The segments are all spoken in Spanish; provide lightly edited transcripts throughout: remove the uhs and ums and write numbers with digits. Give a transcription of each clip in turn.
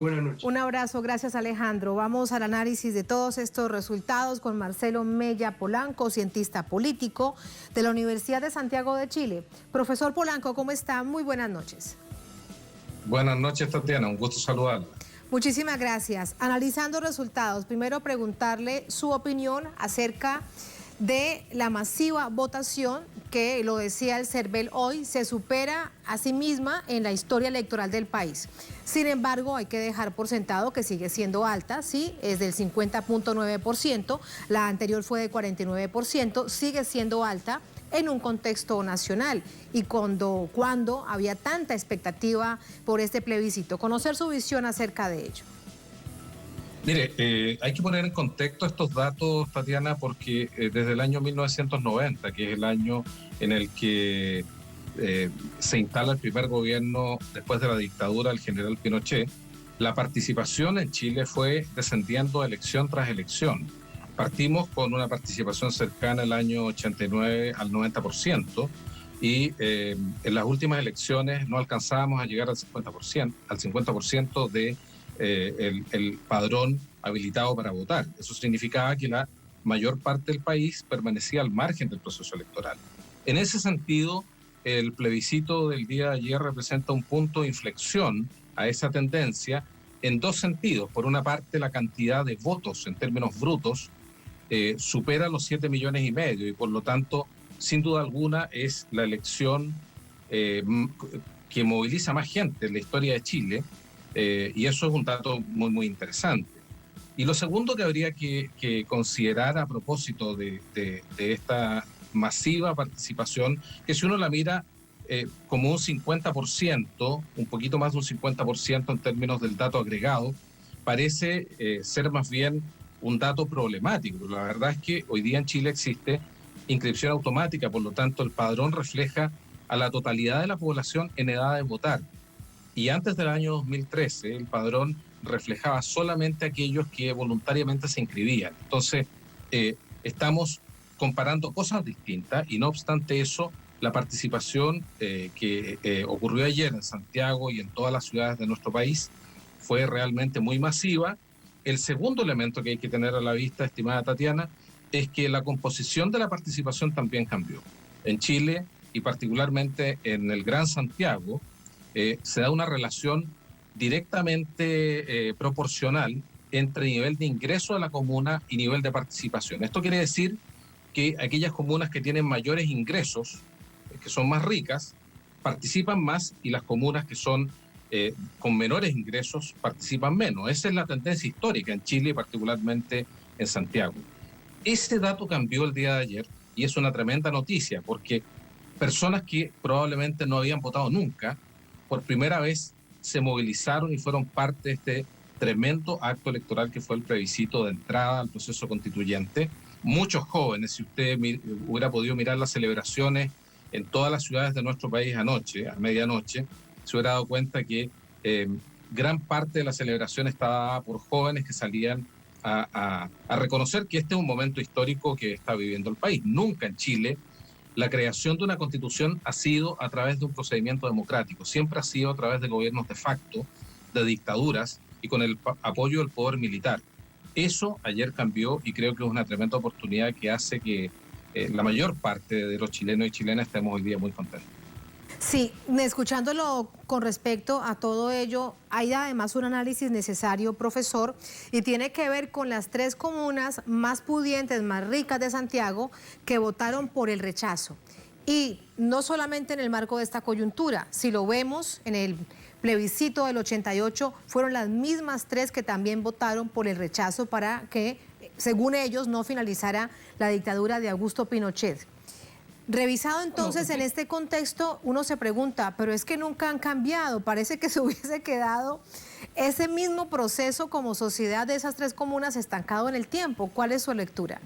Buenas noches. Un abrazo, gracias Alejandro. Vamos al análisis de todos estos resultados con Marcelo Mella Polanco, cientista político de la Universidad de Santiago de Chile. Profesor Polanco, ¿cómo está? Muy buenas noches. Buenas noches, Tatiana, un gusto saludarla. Muchísimas gracias. Analizando resultados, primero preguntarle su opinión acerca de la masiva votación que, lo decía el CERVEL hoy, se supera a sí misma en la historia electoral del país. Sin embargo, hay que dejar por sentado que sigue siendo alta, sí, es del 50.9%, la anterior fue de 49%, sigue siendo alta en un contexto nacional y cuando había tanta expectativa por este plebiscito. Conocer su visión acerca de ello. Mire, hay que poner en contexto estos datos, Tatiana, porque desde el año 1990, que es el año en el que se instala el primer gobierno después de la dictadura del general Pinochet, la participación en Chile fue descendiendo elección tras elección. Partimos con una participación cercana el año 89 al 90%, y en las últimas elecciones no alcanzábamos a llegar al 50% de el padrón habilitado para votar. Eso significaba que la mayor parte del país permanecía al margen del proceso electoral. En ese sentido, el plebiscito del día de ayer representa un punto de inflexión a esa tendencia en dos sentidos. Por una parte, la cantidad de votos en términos brutos supera los 7,5 millones y por lo tanto, sin duda alguna, es la elección que moviliza más gente en la historia de Chile. Y eso es un dato muy, muy interesante. Y lo segundo que habría que considerar a propósito de esta masiva participación, que si uno la mira como un 50%, un poquito más de un 50% en términos del dato agregado, parece ser más bien un dato problemático. La verdad es que hoy día en Chile existe inscripción automática, por lo tanto el padrón refleja a la totalidad de la población en edad de votar. Y antes del año 2013, el padrón reflejaba solamente a aquellos que voluntariamente se inscribían. Entonces, estamos comparando cosas distintas y no obstante eso, la participación que ocurrió ayer en Santiago y en todas las ciudades de nuestro país fue realmente muy masiva. El segundo elemento que hay que tener a la vista, estimada Tatiana, es que la composición de la participación también cambió. En Chile y particularmente en el Gran Santiago, se da una relación directamente proporcional entre nivel de ingreso a la comuna y nivel de participación. Esto quiere decir que aquellas comunas que tienen mayores ingresos, que son más ricas, participan más y las comunas que son con menores ingresos participan menos. Esa es la tendencia histórica en Chile y particularmente en Santiago. Ese dato cambió el día de ayer y es una tremenda noticia porque personas que probablemente no habían votado nunca, por primera vez se movilizaron y fueron parte de este tremendo acto electoral que fue el plebiscito de entrada al proceso constituyente. Muchos jóvenes, si usted hubiera podido mirar las celebraciones en todas las ciudades de nuestro país anoche, a medianoche, se hubiera dado cuenta que gran parte de la celebración estaba dada por jóvenes que salían a reconocer que este es un momento histórico que está viviendo el país. Nunca en Chile la creación de una constitución ha sido a través de un procedimiento democrático, siempre ha sido a través de gobiernos de facto, de dictaduras y con el apoyo del poder militar. Eso ayer cambió y creo que es una tremenda oportunidad que hace que la mayor parte de los chilenos y chilenas estemos hoy día muy contentos. Sí, escuchándolo con respecto a todo ello, hay además un análisis necesario, profesor, y tiene que ver con las 3 comunas más pudientes, más ricas de Santiago, que votaron por el rechazo. Y no solamente en el marco de esta coyuntura, si lo vemos en el plebiscito del 88, fueron las mismas 3 que también votaron por el rechazo para que, según ellos, no finalizara la dictadura de Augusto Pinochet. Revisado entonces en este contexto, uno se pregunta, pero es que nunca han cambiado, parece que se hubiese quedado ese mismo proceso como sociedad de esas 3 comunas estancado en el tiempo. ¿Cuál es su lectura?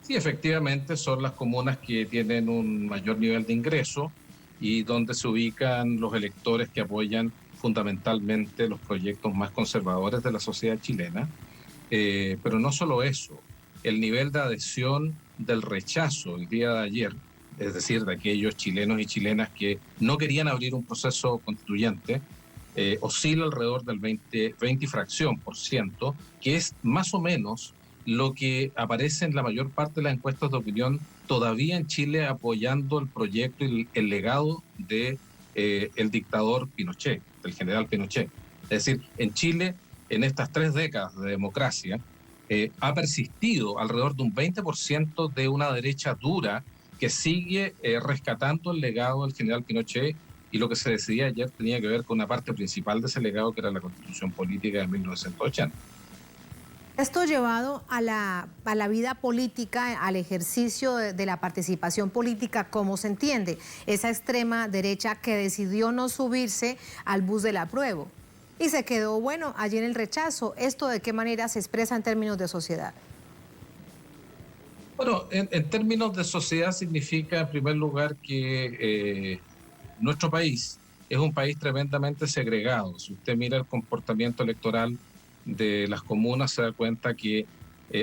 Sí, efectivamente son las comunas que tienen un mayor nivel de ingreso y donde se ubican los electores que apoyan fundamentalmente los proyectos más conservadores de la sociedad chilena. Pero no solo eso, el nivel de adhesión del rechazo el día de ayer, es decir, de aquellos chilenos y chilenas que no querían abrir un proceso constituyente, oscila alrededor del 20 y fracción por ciento, que es más o menos lo que aparece en la mayor parte de las encuestas de opinión todavía en Chile apoyando el proyecto y el legado de el dictador Pinochet, del general Pinochet. Es decir, en Chile, en estas 3 décadas de democracia, ha persistido alrededor de un 20% de una derecha dura que sigue rescatando el legado del general Pinochet, y lo que se decidía ayer tenía que ver con una parte principal de ese legado, que era la Constitución Política de 1980. Esto llevado a la vida política, al ejercicio de la participación política, ¿cómo se entiende? Esa extrema derecha que decidió no subirse al bus del apruebo y se quedó, bueno, allí en el rechazo. ¿Esto de qué manera se expresa en términos de sociedad? Bueno, en términos de sociedad significa, en primer lugar, que nuestro país es un país tremendamente segregado. Si usted mira el comportamiento electoral de las comunas, se da cuenta que,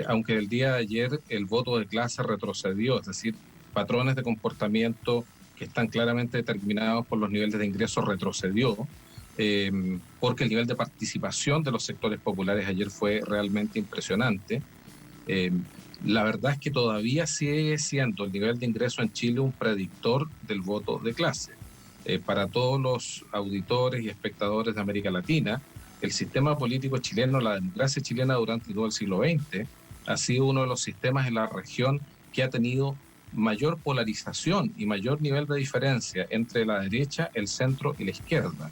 aunque el día de ayer el voto de clase retrocedió, es decir, patrones de comportamiento que están claramente determinados por los niveles de ingresos retrocedió, porque el nivel de participación de los sectores populares ayer fue realmente impresionante. La verdad es que todavía sigue siendo el nivel de ingreso en Chile un predictor del voto de clase. Para todos los auditores y espectadores de América Latina, el sistema político chileno, la democracia chilena durante todo el siglo XX, ha sido uno de los sistemas en la región que ha tenido mayor polarización y mayor nivel de diferencia entre la derecha, el centro y la izquierda.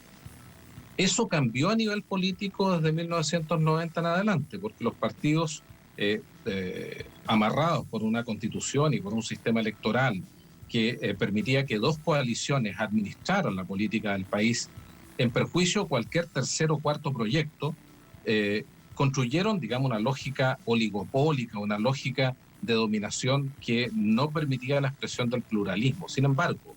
Eso cambió a nivel político desde 1990 en adelante, porque los partidos amarrados por una constitución y por un sistema electoral que permitía que 2 coaliciones administraran la política del país en perjuicio de cualquier tercer o cuarto proyecto, construyeron, digamos, una lógica oligopólica, una lógica de dominación que no permitía la expresión del pluralismo. Sin embargo,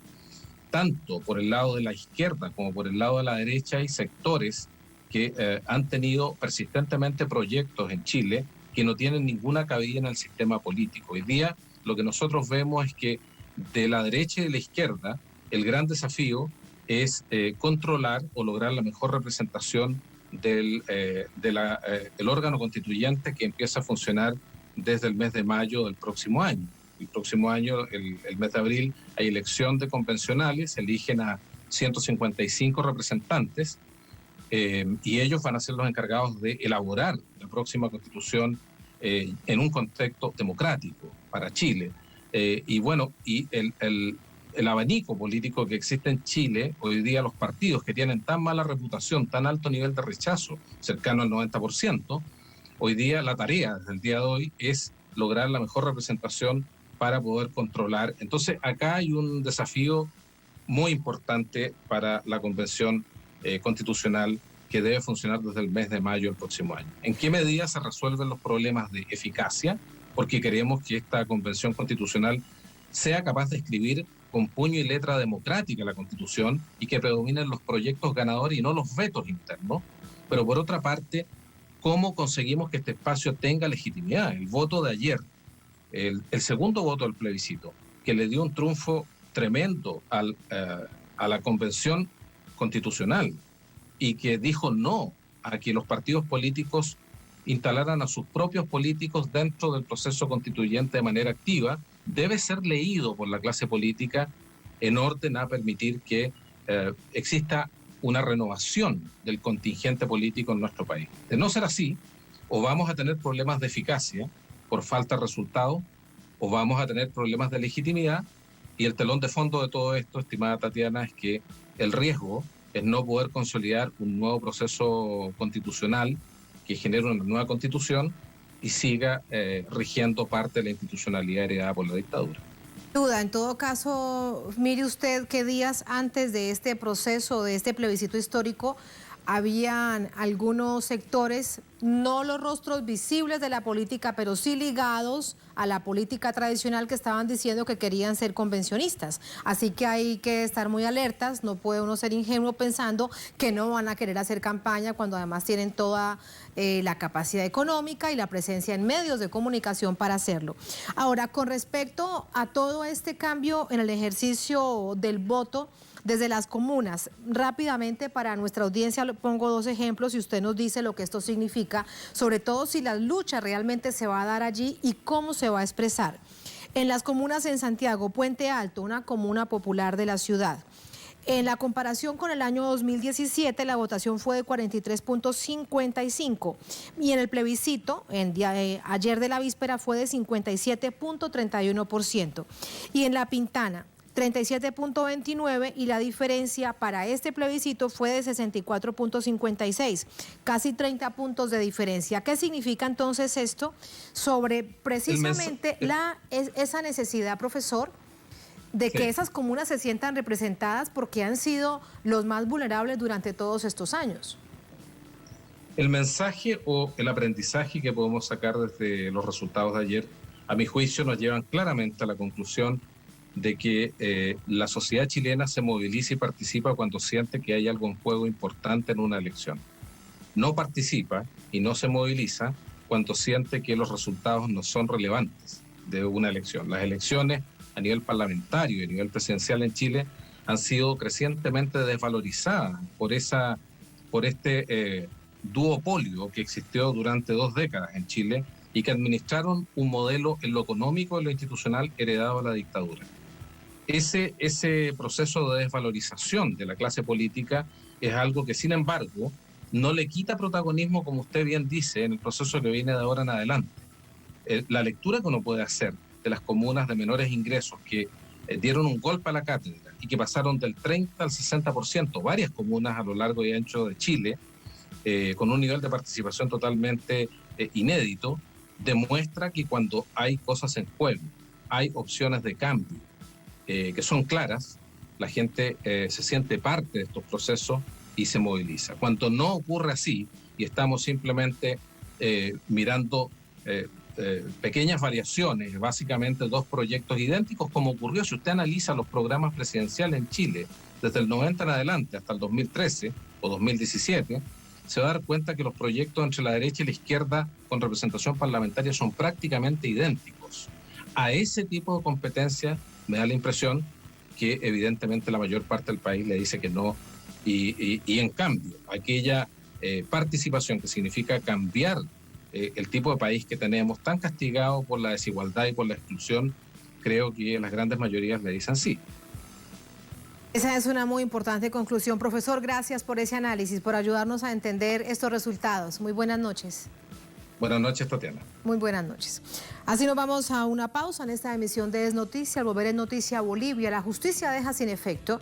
tanto por el lado de la izquierda como por el lado de la derecha hay sectores que han tenido persistentemente proyectos en Chile que no tienen ninguna cabida en el sistema político. Hoy día lo que nosotros vemos es que de la derecha y de la izquierda el gran desafío es controlar o lograr la mejor representación del órgano constituyente que empieza a funcionar desde el mes de mayo del próximo año. El próximo año, el mes de abril, hay elección de convencionales, eligen a 155 representantes y ellos van a ser los encargados de elaborar la próxima constitución en un contexto democrático para Chile. Y bueno, y el abanico político que existe en Chile, hoy día los partidos que tienen tan mala reputación, tan alto nivel de rechazo, cercano al 90%, hoy día la tarea desde el día de hoy es lograr la mejor representación para poder controlar. Entonces acá hay un desafío muy importante para la Convención Constitucional que debe funcionar desde el mes de mayo del próximo año. ¿En qué medida se resuelven los problemas de eficacia? Porque queremos que esta Convención Constitucional sea capaz de escribir con puño y letra democrática la Constitución y que predominen los proyectos ganadores y no los vetos internos. Pero por otra parte, ¿cómo conseguimos que este espacio tenga legitimidad? El voto de ayer, el segundo voto del plebiscito, que le dio un triunfo tremendo a la Convención Constitucional y que dijo no a que los partidos políticos instalaran a sus propios políticos dentro del proceso constituyente de manera activa, debe ser leído por la clase política en orden a permitir que exista una renovación del contingente político en nuestro país. De no ser así, o vamos a tener problemas de eficacia por falta de resultados, o vamos a tener problemas de legitimidad, y el telón de fondo de todo esto, estimada Tatiana, es que el riesgo es no poder consolidar un nuevo proceso constitucional que genere una nueva constitución y siga rigiendo parte de la institucionalidad heredada por la dictadura. Duda, en todo caso, mire usted que días antes de este proceso, de este plebiscito histórico, habían algunos sectores, no los rostros visibles de la política, pero sí ligados a la política tradicional, que estaban diciendo que querían ser convencionistas. Así que hay que estar muy alertas, no puede uno ser ingenuo pensando que no van a querer hacer campaña cuando además tienen toda la capacidad económica y la presencia en medios de comunicación para hacerlo. Ahora, con respecto a todo este cambio en el ejercicio del voto, desde las comunas. Rápidamente, para nuestra audiencia, le pongo 2 ejemplos y usted nos dice lo que esto significa, sobre todo si la lucha realmente se va a dar allí y cómo se va a expresar. En las comunas en Santiago, Puente Alto, una comuna popular de la ciudad. En la comparación con el año 2017, la votación fue de 43.55 y en el plebiscito, ayer de la víspera, fue de 57.31%. Y en La Pintana, 37.29, y la diferencia para este plebiscito fue de 64.56, casi 30 puntos de diferencia. ¿Qué significa entonces esto sobre precisamente esa necesidad, profesor, de que esas comunas se sientan representadas porque han sido los más vulnerables durante todos estos años? El mensaje o el aprendizaje que podemos sacar desde los resultados de ayer, a mi juicio, nos llevan claramente a la conclusión de que la sociedad chilena se moviliza y participa cuando siente que hay algo en juego importante en una elección. No participa y no se moviliza cuando siente que los resultados no son relevantes de una elección. Las elecciones a nivel parlamentario y a nivel presidencial en Chile han sido crecientemente desvalorizadas por este duopolio que existió durante 2 décadas en Chile y que administraron un modelo en lo económico y en lo institucional heredado a la dictadura. Ese proceso de desvalorización de la clase política es algo que, sin embargo, no le quita protagonismo, como usted bien dice, en el proceso que viene de ahora en adelante. La lectura que uno puede hacer de las comunas de menores ingresos que dieron un golpe a la cátedra y que pasaron del 30 al 60%, varias comunas a lo largo y ancho de Chile, con un nivel de participación totalmente inédito, demuestra que cuando hay cosas en juego, hay opciones de cambio que son claras, la gente se siente parte de estos procesos y se moviliza. Cuando no ocurre así y estamos simplemente mirando pequeñas variaciones, básicamente 2 proyectos idénticos, como ocurrió si usted analiza los programas presidenciales en Chile desde el 90 en adelante hasta el 2013 o 2017, se va a dar cuenta que los proyectos entre la derecha y la izquierda con representación parlamentaria son prácticamente idénticos. A ese tipo de competencia me da la impresión que evidentemente la mayor parte del país le dice que no, y en cambio aquella participación que significa cambiar el tipo de país que tenemos tan castigado por la desigualdad y por la exclusión, creo que las grandes mayorías le dicen sí. Esa es una muy importante conclusión. Profesor, gracias por ese análisis, por ayudarnos a entender estos resultados. Muy buenas noches. Buenas noches, Tatiana. Muy buenas noches. Así nos vamos a una pausa en esta emisión de Es Noticia. Al volver en Noticia Bolivia, la justicia deja sin efecto